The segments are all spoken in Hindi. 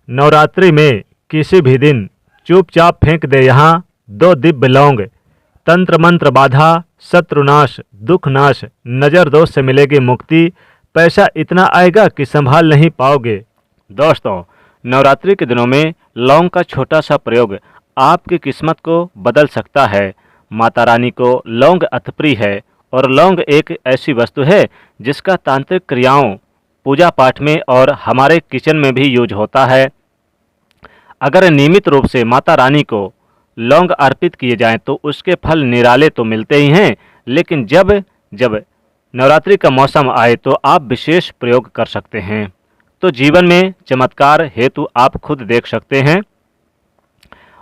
नवरात्रि में किसी भी दिन चुपचाप फेंक दे यहाँ दो दिव्य लौंग। तंत्र मंत्र बाधा, शत्रुनाश, दुख नाश, नज़र दोष से मिलेगी मुक्ति। पैसा इतना आएगा कि संभाल नहीं पाओगे। दोस्तों, नवरात्रि के दिनों में लौंग का छोटा सा प्रयोग आपकी किस्मत को बदल सकता है। माता रानी को लौंग अति प्रिय है और लौंग एक ऐसी वस्तु है जिसका तांत्रिक क्रियाओं, पूजा पाठ में और हमारे किचन में भी यूज होता है। अगर नियमित रूप से माता रानी को लौंग अर्पित किए जाएं तो उसके फल निराले तो मिलते ही हैं, लेकिन जब जब नवरात्रि का मौसम आए तो आप विशेष प्रयोग कर सकते हैं। तो जीवन में चमत्कार हेतु आप खुद देख सकते हैं।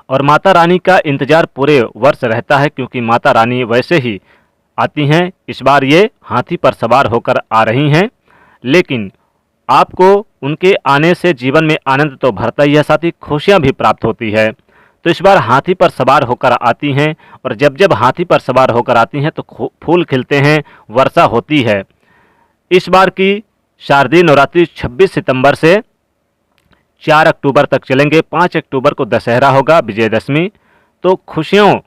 और माता रानी का इंतजार पूरे वर्ष रहता है, क्योंकि माता रानी वैसे ही आती हैं। इस बार ये हाथी पर सवार होकर आ रही हैं, लेकिन आपको उनके आने से जीवन में आनंद तो भरता ही है, साथ ही खुशियाँ भी प्राप्त होती है। तो इस बार हाथी पर सवार होकर आती हैं, और जब जब हाथी पर सवार होकर आती हैं तो फूल खिलते हैं, वर्षा होती है। इस बार की शारदीय नवरात्रि 26 सितंबर से 4 अक्टूबर तक चलेंगे। 5 अक्टूबर को दशहरा होगा, विजयदशमी। तो खुशियों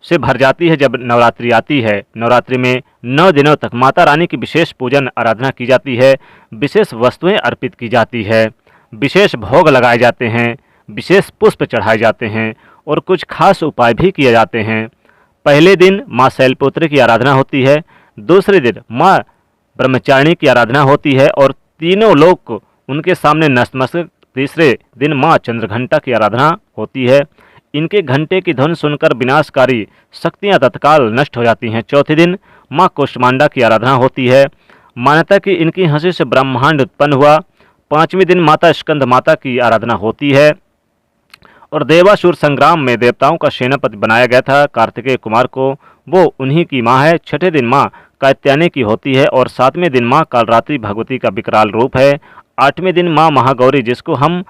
से भर जाती है जब नवरात्रि आती है। नवरात्रि में 9 दिनों तक माता रानी की विशेष पूजन आराधना की जाती है, विशेष वस्तुएं अर्पित की जाती है, विशेष भोग लगाए जाते हैं, विशेष पुष्प चढ़ाए जाते हैं और कुछ खास उपाय भी किए जाते हैं। पहले दिन माँ शैलपुत्री की आराधना होती है, दूसरे दिन माँ ब्रह्मचारिणी की आराधना होती है और तीनों लोग उनके सामने नतमस्तक। तीसरे दिन माँ चंद्रघंटा की आराधना होती है। इनके घंटे की धुन सुनकर विनाशकारी शक्तियाँ तत्काल नष्ट हो जाती हैं। चौथे दिन माँ कुष्मांडा की आराधना होती है। मान्यता कि इनकी हंसी से ब्रह्मांड उत्पन्न हुआ। 5वें दिन माता स्कंद माता की आराधना होती है और देवासुर संग्राम में देवताओं का सेनापति बनाया गया था कार्तिकेय कुमार को, वो उन्हीं की माँ है। 6ठे दिन माँ कात्यायनी की होती है और 7वें दिन माँ कालरात्रि भगवती का विकराल रूप है। 8वें दिन माँ महागौरी, जिसको हम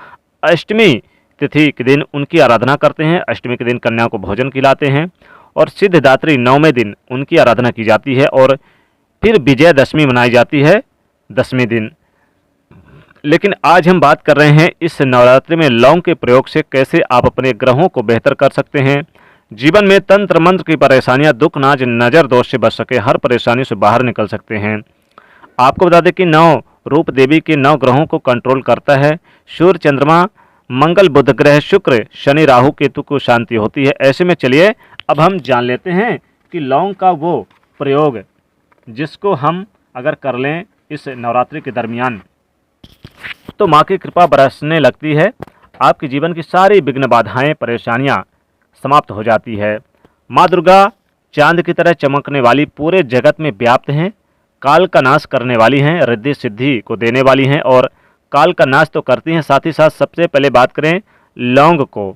अष्टमी तिथि के दिन उनकी आराधना करते हैं। अष्टमी के दिन कन्या को भोजन खिलाते हैं। और सिद्धदात्री 9वें दिन उनकी आराधना की जाती है और फिर विजयदशमी मनाई जाती है 10वें दिन। लेकिन आज हम बात कर रहे हैं इस नवरात्रि में लौंग के प्रयोग से कैसे आप अपने ग्रहों को बेहतर कर सकते हैं। जीवन में तंत्र मंत्र की परेशानियां, दुख नाज, नज़र दोष से बच सके, हर परेशानी से बाहर निकल सकते हैं। आपको बता दें कि 9 रूप देवी के 9 ग्रहों को कंट्रोल करता है। सूर्य, चंद्रमा, मंगल, बुध ग्रह, शुक्र, शनि, राहु, केतु को शांति होती है। ऐसे में चलिए अब हम जान लेते हैं कि लौंग का वो प्रयोग जिसको हम अगर कर लें इस नवरात्रि के दरमियान तो माँ की कृपा बरसने लगती है। आपके जीवन की सारी विघ्न बाधाएं, परेशानियां समाप्त हो जाती है। माँ दुर्गा चांद की तरह चमकने वाली, पूरे जगत में व्याप्त हैं, काल का नाश करने वाली हैं, रिद्धि सिद्धि को देने वाली हैं और काल का नाश तो करती हैं, साथ ही साथ सबसे पहले बात करें लौंग को।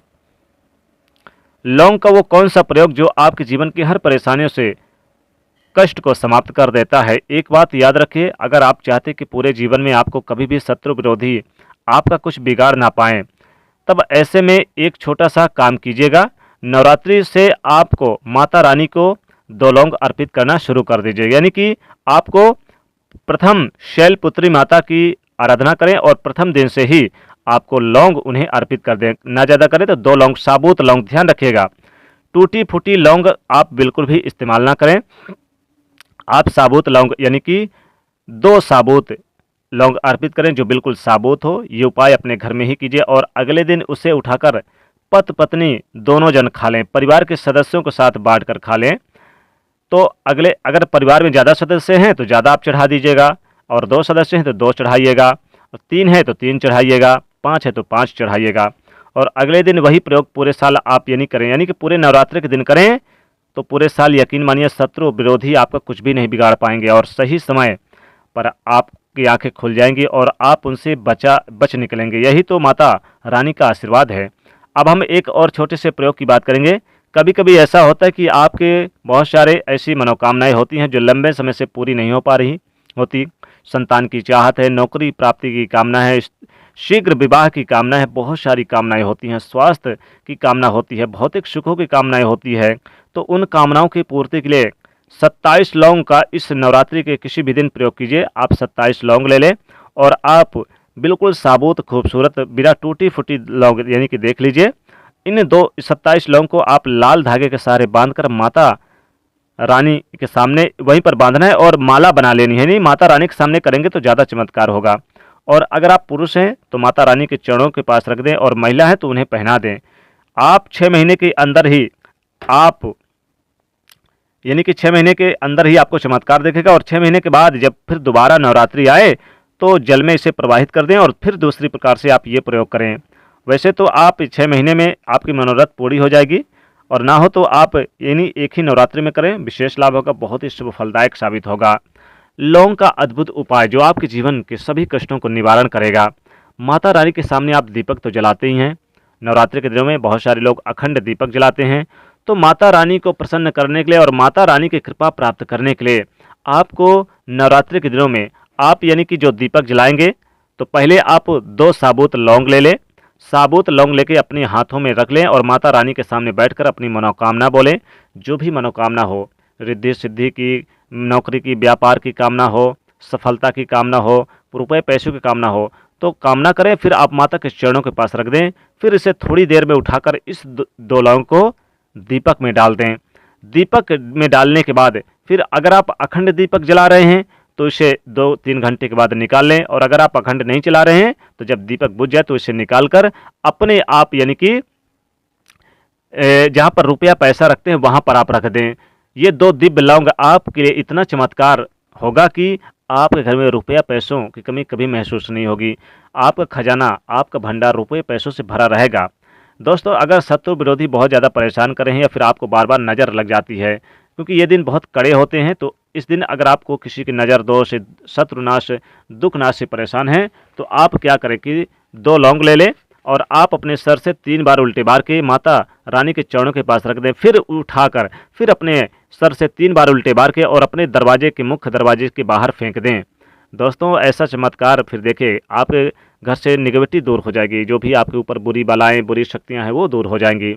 लौंग का वो कौन सा प्रयोग जो आपके जीवन की हर परेशानियों से कष्ट को समाप्त कर देता है। एक बात याद रखिए, अगर आप चाहते कि पूरे जीवन में आपको कभी भी शत्रु विरोधी आपका कुछ बिगाड़ ना पाएं, तब ऐसे में एक छोटा सा काम कीजिएगा। नवरात्रि से आपको माता रानी को 2 लौंग अर्पित करना शुरू कर दीजिए। यानी कि आपको प्रथम शैलपुत्री माता की आराधना करें और प्रथम दिन से ही आपको लौंग उन्हें अर्पित कर दें। ना ज़्यादा करें तो 2 लौंग, साबुत लौंग, ध्यान रखिएगा। टूटी फूटी लौंग आप बिल्कुल भी इस्तेमाल ना करें। आप साबुत लौंग यानी कि 2 साबुत लौंग अर्पित करें जो बिल्कुल साबुत हो। ये उपाय अपने घर में ही कीजिए और अगले दिन उसे उठाकर पति पत्नी दोनों जन खा लें, परिवार के सदस्यों के साथ बांट कर खा लें। तो अगर परिवार में ज़्यादा सदस्य हैं तो ज़्यादा आप चढ़ा दीजिएगा और 2 सदस्य हैं तो 2 चढ़ाइएगा, और 3 है तो 3 चढ़ाइएगा, 5 है तो 5 चढ़ाइएगा। और अगले दिन वही प्रयोग पूरे साल आप यानी कि पूरे नवरात्रि के दिन करें तो पूरे साल यकीन मानिए शत्रु विरोधी आपका कुछ भी नहीं बिगाड़ पाएंगे और सही समय पर आपकी आंखें खुल जाएंगी और आप उनसे बच निकलेंगे। यही तो माता रानी का आशीर्वाद है। अब हम एक और छोटे से प्रयोग की बात करेंगे। कभी कभी ऐसा होता है कि आपके बहुत सारे ऐसी मनोकामनाएं होती हैं जो लंबे समय से पूरी नहीं हो पा रही होती। संतान की चाहत है, नौकरी प्राप्ति की कामना है, शीघ्र विवाह की कामना है, बहुत सारी कामनाएं होती हैं, स्वास्थ्य की कामना होती है, भौतिक सुखों की कामनाएं होती है। तो उन कामनाओं की पूर्ति के लिए 27 लौंग का इस नवरात्रि के किसी भी दिन प्रयोग कीजिए। आप 27 लौंग ले लें और आप बिल्कुल साबुत खूबसूरत बिना टूटी फूटी लौंग यानी कि देख लीजिए। इन 27 लौंग को आप लाल धागे के सहारे बांधकर माता रानी के सामने वहीं पर बांधना है और माला बना लेनी है। नहीं, माता रानी के सामने करेंगे तो ज़्यादा चमत्कार होगा। और अगर आप पुरुष हैं तो माता रानी के चरणों के पास रख दें और महिला है तो उन्हें पहना दें। आप 6 महीने के अंदर ही आप यानी कि 6 महीने के अंदर ही आपको चमत्कार दिखेगा। और 6 महीने के बाद जब फिर दोबारा नवरात्रि आए तो जल में इसे प्रवाहित कर दें और फिर दूसरी प्रकार से आप ये प्रयोग करें। वैसे तो आप 6 महीने में आपकी मनोरथ पूरी हो जाएगी, और ना हो तो आप यानी एक ही नवरात्रि में करें, विशेष लाभ होगा, बहुत ही शुभ फलदायक साबित होगा। लौंग का अद्भुत उपाय जो आपके जीवन के सभी कष्टों को निवारण करेगा। माता रानी के सामने आप दीपक तो जलाते ही हैं। नवरात्रि के दिनों में बहुत सारे लोग अखंड दीपक जलाते हैं। तो माता रानी को प्रसन्न करने के लिए और माता रानी की कृपा प्राप्त करने के लिए आपको नवरात्रि के दिनों में आप यानी कि जो दीपक जलाएंगे तो पहले आप 2 साबुत लौंग ले लें। साबुत लौंग लेके अपने हाथों में रख लें और माता रानी के सामने बैठकर अपनी मनोकामना बोलें। जो भी मनोकामना हो, रिद्धि सिद्धि की, नौकरी की, व्यापार की कामना हो, सफलता की कामना हो, रुपए पैसों की कामना हो, तो कामना करें। फिर आप माता के चरणों के पास रख दें। फिर इसे थोड़ी देर में उठाकर इस 2 लौंग को दीपक में डाल दें। दीपक में डालने के बाद फिर अगर आप अखंड दीपक जला रहे हैं तो इसे 2-3 घंटे के बाद निकाल लें। और अगर आप अखंड नहीं चला रहे हैं तो जब दीपक बुझ जाए तो इसे निकाल कर अपने आप यानी कि जहाँ पर रुपया पैसा रखते हैं वहाँ पर आप रख दें। ये 2 दिव्य लौंग आपके लिए इतना चमत्कार होगा कि आपके घर में रुपया पैसों की कमी कभी महसूस नहीं होगी। आपका खजाना, आपका भंडार रुपये पैसों से भरा रहेगा। दोस्तों, अगर शत्रु विरोधी बहुत ज़्यादा परेशान कर रहे हैं या फिर आपको बार बार नज़र लग जाती है, क्योंकि ये दिन बहुत कड़े होते हैं, तो इस दिन अगर आपको किसी की नज़र दोष, शत्रुनाश, दुखनाश से परेशान हैं तो आप क्या करें कि 2 लौंग ले लें और आप अपने सर से 3 बार उल्टे बार के माता रानी के चरणों के पास रख दें। फिर उठाकर फिर अपने सर से 3 बार उल्टे बार के और अपने दरवाजे के मुख्य दरवाजे के बाहर फेंक दें। दोस्तों, ऐसा चमत्कार फिर देखिए आपके घर से निगेटिविटी दूर हो जाएगी। जो भी आपके ऊपर बुरी बलाएं, बुरी शक्तियां हैं वो दूर हो जाएंगी।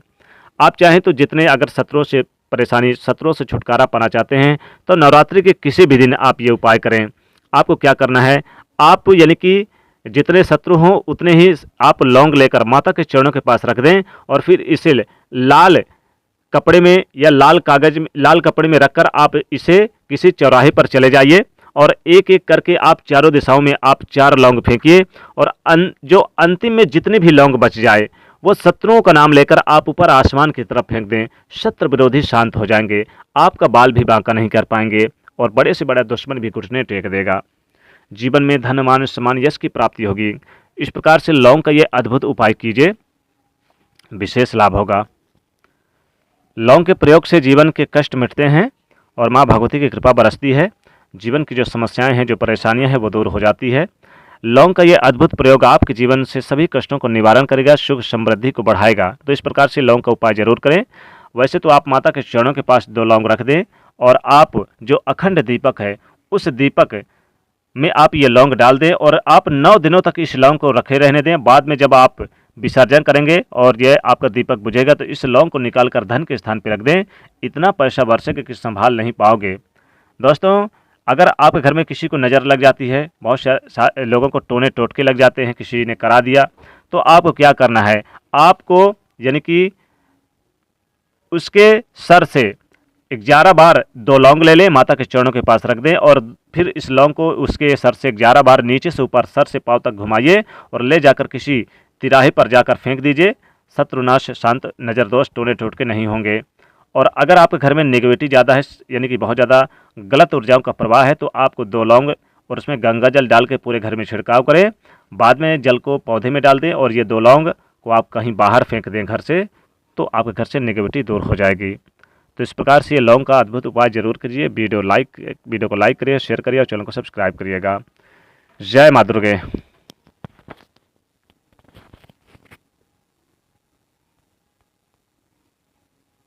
आप चाहें तो जितने अगर शत्रुओं से परेशानी, शत्रुओं से छुटकारा पाना चाहते हैं तो नवरात्रि के किसी भी दिन आप ये उपाय करें। आपको क्या करना है, आप यानी कि जितने शत्रु हों उतने ही आप लौंग लेकर माता के चरणों के पास रख दें और फिर इसे लाल कपड़े में या लाल कागज में, लाल कपड़े में रखकर आप इसे किसी चौराहे पर चले जाइए और एक एक करके आप चारों दिशाओं में आप 4 लौंग फेंकिए। और जो अंतिम में जितने भी लौंग बच जाए वो शत्रुओं का नाम लेकर आप ऊपर आसमान की तरफ फेंक दें। शत्रु विरोधी शांत हो जाएंगे, आपका बाल भी बांका नहीं कर पाएंगे और बड़े से बड़ा दुश्मन भी घुटने टेक देगा। जीवन में धन, मान, सम्मान, यश की प्राप्ति होगी। इस प्रकार से लौंग का ये अद्भुत उपाय कीजिए, विशेष लाभ होगा। लौंग के प्रयोग से जीवन के कष्ट मिटते हैं और माँ भगवती की कृपा बरसती है। जीवन की जो समस्याएं हैं, जो परेशानियां हैं वो दूर हो जाती है। लौंग का ये अद्भुत प्रयोग आपके जीवन से सभी कष्टों को निवारण करेगा, सुख समृद्धि को बढ़ाएगा। तो इस प्रकार से लौंग का उपाय जरूर करें। वैसे तो आप माता के चरणों के पास 2 लौंग रख दें और आप जो अखंड दीपक है उस दीपक में आप ये लौंग डाल दें और आप 9 दिनों तक इस लौंग को रखे रहने दें। बाद में जब आप विसर्जन करेंगे और यह आपका दीपक बुझेगा तो इस लौंग को निकाल कर धन के स्थान पर रख दें। इतना पैसा बरसेगा कि संभाल नहीं पाओगे। दोस्तों, अगर आपके घर में किसी को नज़र लग जाती है, बहुत सारे लोगों को टोने टोटके लग जाते हैं, किसी ने करा दिया, तो आपको क्या करना है, आपको यानी कि उसके सर से 11 बार 2 लौंग ले लें, माता के चरणों के पास रख दें और फिर इस लौंग को उसके सर से 11 बार नीचे से ऊपर सर से पांव तक घुमाइए और ले जाकर किसी तिराहे पर जाकर फेंक दीजिए। शत्रुनाश, शांत, नज़र दोष, टोने टोटके नहीं होंगे। और अगर आपके घर में नेगेटिविटी ज़्यादा है, यानी कि बहुत ज़्यादा गलत ऊर्जाओं का प्रवाह है, तो आपको 2 लौंग और उसमें गंगा जल डाल के पूरे घर में छिड़काव करें। बाद में जल को पौधे में डाल दें और ये 2 लौंग को आप कहीं बाहर फेंक दें घर से, तो आपके घर से नेगेटिविटी दूर हो जाएगी। तो इस प्रकार से ये लौंग का अद्भुत उपाय जरूर कीजिए। वीडियो को लाइक करिए, शेयर करिए और चैनल को सब्सक्राइब करिएगा। जय माँ दुर्गे।